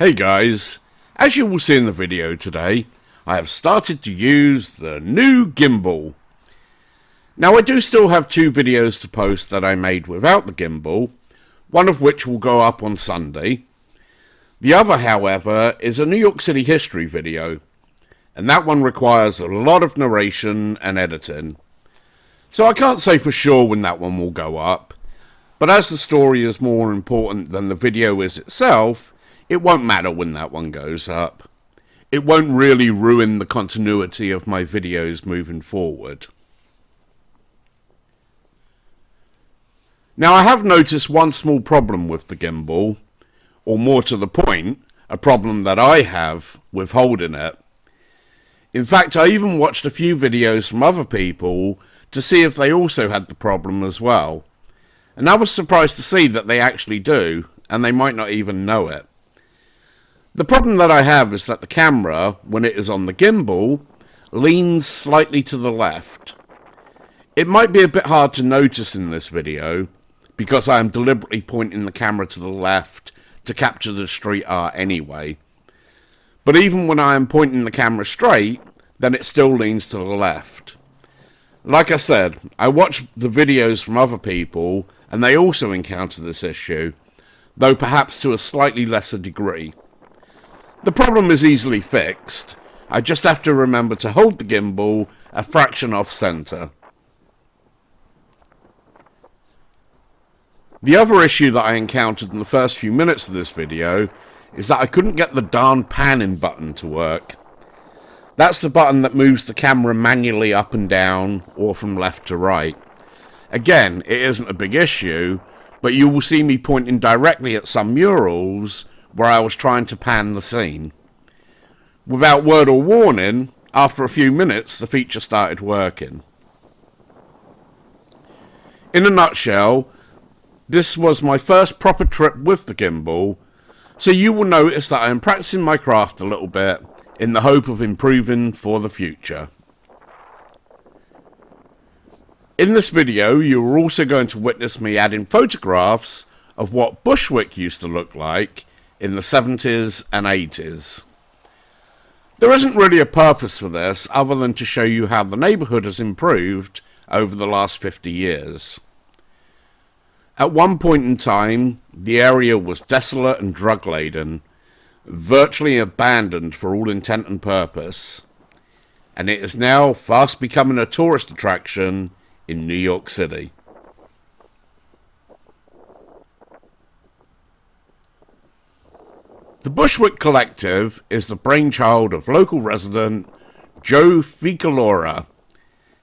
Hey guys, as you will see in the video today, I have started to use the new gimbal. Now I do still have 2 videos to post that I made without the gimbal, one of which will go up on Sunday. The other, however, is a New York City history video, and that one requires a lot of narration and editing. So I can't say for sure when that one will go up, but as the story is more important than the video is itself, it won't matter when that one goes up. It won't really ruin the continuity of my videos moving forward. Now I have noticed one small problem with the gimbal, or more to the point, a problem that I have with holding it. In fact, I even watched a few videos from other people to see if they also had the problem as well. And I was surprised to see that they actually do, and they might not even know it. The problem that I have is that the camera, when it is on the gimbal, leans slightly to the left. It might be a bit hard to notice in this video, because I am deliberately pointing the camera to the left to capture the street art anyway. But even when I am pointing the camera straight, then it still leans to the left. Like I said, I watched the videos from other people, and they also encounter this issue, though perhaps to a slightly lesser degree. The problem is easily fixed. I just have to remember to hold the gimbal a fraction off center. The other issue that I encountered in the first few minutes of this video is that I couldn't get the darn panning button to work. That's the button that moves the camera manually up and down or from left to right. Again, it isn't a big issue, but you will see me pointing directly at some murals where I was trying to pan the scene. Without word or warning, after a few minutes the feature started working. In a nutshell, this was my first proper trip with the gimbal, so you will notice that I am practicing my craft a little bit in the hope of improving for the future. In this video, you are also going to witness me adding photographs of what Bushwick used to look like in the 70s and 80s. There isn't really a purpose for this other than to show you how the neighbourhood has improved over the last 50 years. At one point in time, the area was desolate and drug-laden, virtually abandoned for all intent and purpose, and it is now fast becoming a tourist attraction in New York City. The Bushwick Collective is the brainchild of local resident Joe Ficalora,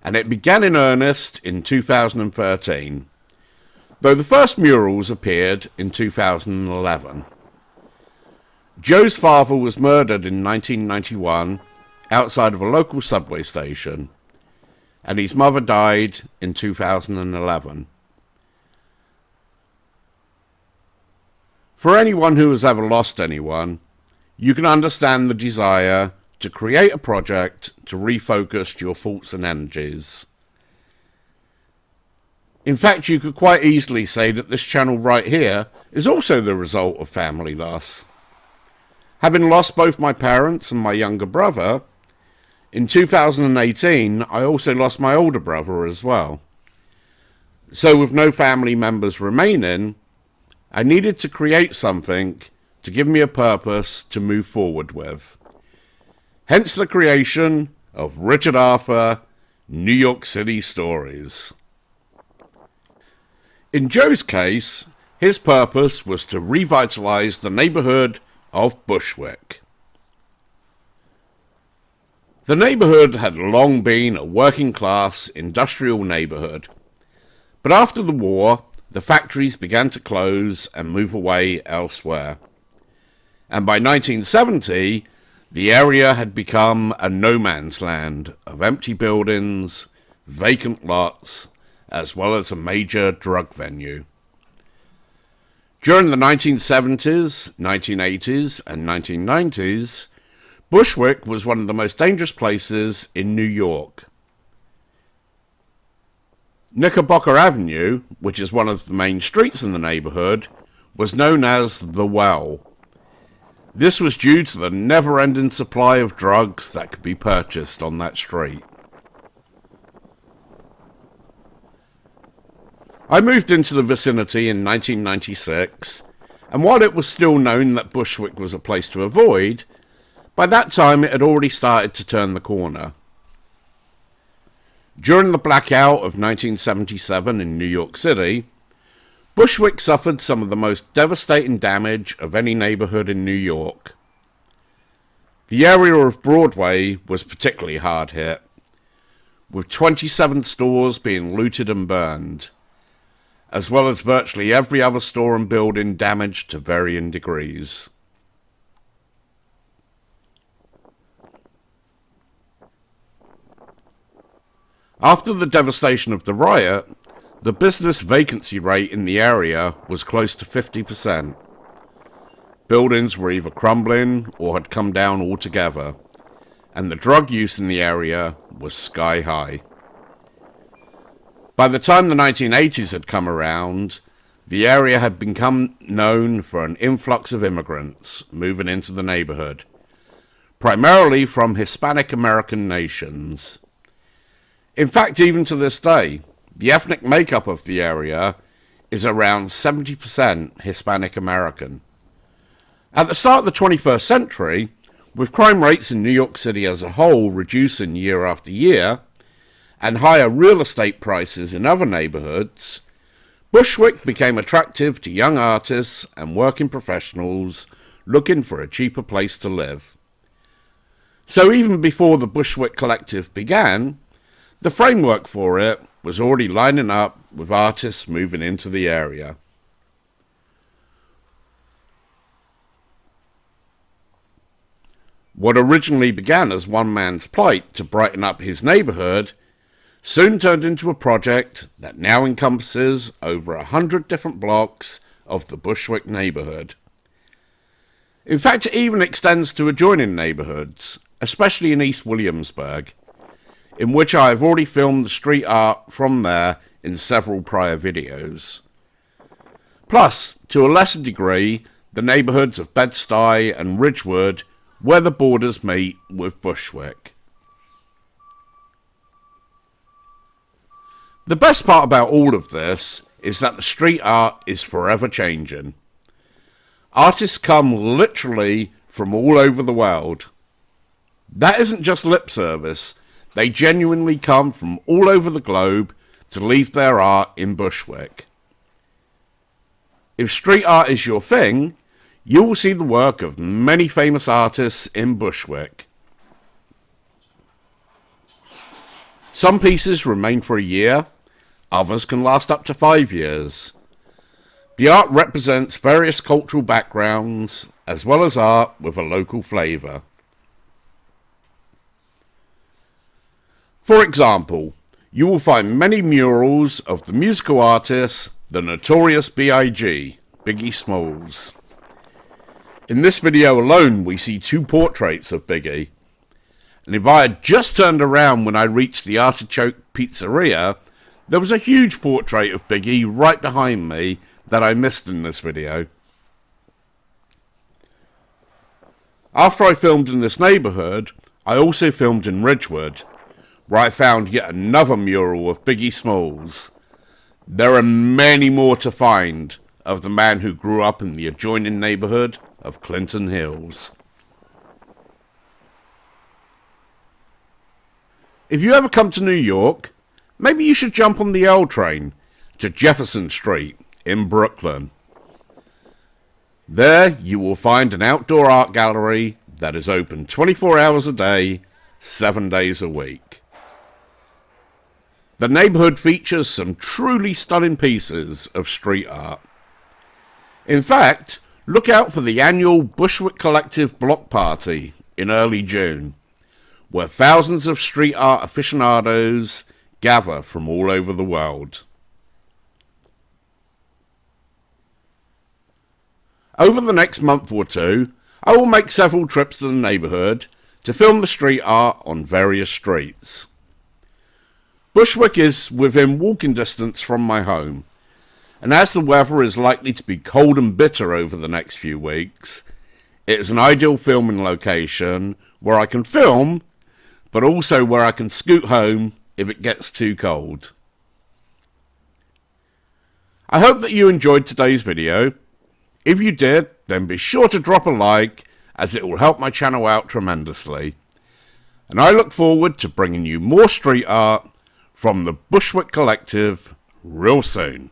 and it began in earnest in 2013, though the first murals appeared in 2011. Joe's father was murdered in 1991 outside of a local subway station, and his mother died in 2011. For anyone who has ever lost anyone, you can understand the desire to create a project to refocus your thoughts and energies. In fact, you could quite easily say that this channel right here is also the result of family loss. Having lost both my parents and my younger brother, in 2018 I also lost my older brother as well. So with no family members remaining, I needed to create something to give me a purpose to move forward with. Hence the creation of Richard Arthur New York City Stories. In Joe's case, his purpose was to revitalize the neighborhood of Bushwick. The neighborhood had long been a working-class industrial neighborhood, but after the war, the factories began to close and move away elsewhere. And by 1970, the area had become a no-man's land of empty buildings, vacant lots, as well as a major drug venue. During the 1970s, 1980s, and 1990s, Bushwick was one of the most dangerous places in New York. Knickerbocker Avenue, which is one of the main streets in the neighborhood, was known as the Well. This was due to the never-ending supply of drugs that could be purchased on that street. I moved into the vicinity in 1996, and while it was still known that Bushwick was a place to avoid, by that time it had already started to turn the corner. During the blackout of 1977 in New York City, Bushwick suffered some of the most devastating damage of any neighborhood in New York. The area of Broadway was particularly hard hit, with 27 stores being looted and burned, as well as virtually every other store and building damaged to varying degrees. After the devastation of the riot, the business vacancy rate in the area was close to 50%. Buildings were either crumbling or had come down altogether, and the drug use in the area was sky high. By the time the 1980s had come around, the area had become known for an influx of immigrants moving into the neighborhood, primarily from Hispanic American nations. In fact, even to this day, the ethnic makeup of the area is around 70% Hispanic American. At the start of the 21st century, with crime rates in New York City as a whole reducing year after year, and higher real estate prices in other neighborhoods, Bushwick became attractive to young artists and working professionals looking for a cheaper place to live. So even before the Bushwick Collective began, the framework for it was already lining up with artists moving into the area. What originally began as one man's plight to brighten up his neighborhood soon turned into a project that now encompasses over 100 different blocks of the Bushwick neighborhood. In fact, it even extends to adjoining neighborhoods, especially in East Williamsburg, in which I have already filmed the street art from there in several prior videos. Plus, to a lesser degree, the neighborhoods of Bed-Stuy and Ridgewood, where the borders meet with Bushwick. The best part about all of this is that the street art is forever changing. Artists come literally from all over the world. That isn't just lip service. They genuinely come from all over the globe to leave their art in Bushwick. If street art is your thing, you will see the work of many famous artists in Bushwick. Some pieces remain for a year, others can last up to 5 years. The art represents various cultural backgrounds, as well as art with a local flavour. For example, you will find many murals of the musical artist, the notorious B.I.G., Biggie Smalls. In this video alone, we see 2 portraits of Biggie. And if I had just turned around when I reached the Artichoke Pizzeria, there was a huge portrait of Biggie right behind me that I missed in this video. After I filmed in this neighbourhood, I also filmed in Ridgewood, where I found yet another mural of Biggie Smalls. There are many more to find of the man who grew up in the adjoining neighborhood of Clinton Hills. If you ever come to New York, maybe you should jump on the L train to Jefferson Street in Brooklyn. There you will find an outdoor art gallery that is open 24 hours a day, 7 days a week. The neighborhood features some truly stunning pieces of street art. In fact, look out for the annual Bushwick Collective block party in early June, where thousands of street art aficionados gather from all over the world. Over the next month or two, I will make several trips to the neighborhood to film the street art on various streets. Bushwick is within walking distance from my home, and as the weather is likely to be cold and bitter over the next few weeks, It's an ideal filming location where I can film, but also where I can scoot home if it gets too cold. I hope that you enjoyed today's video. If you did, then be sure to drop a like, as it will help my channel out tremendously. And I look forward to bringing you more street art from the Bushwick Collective real soon.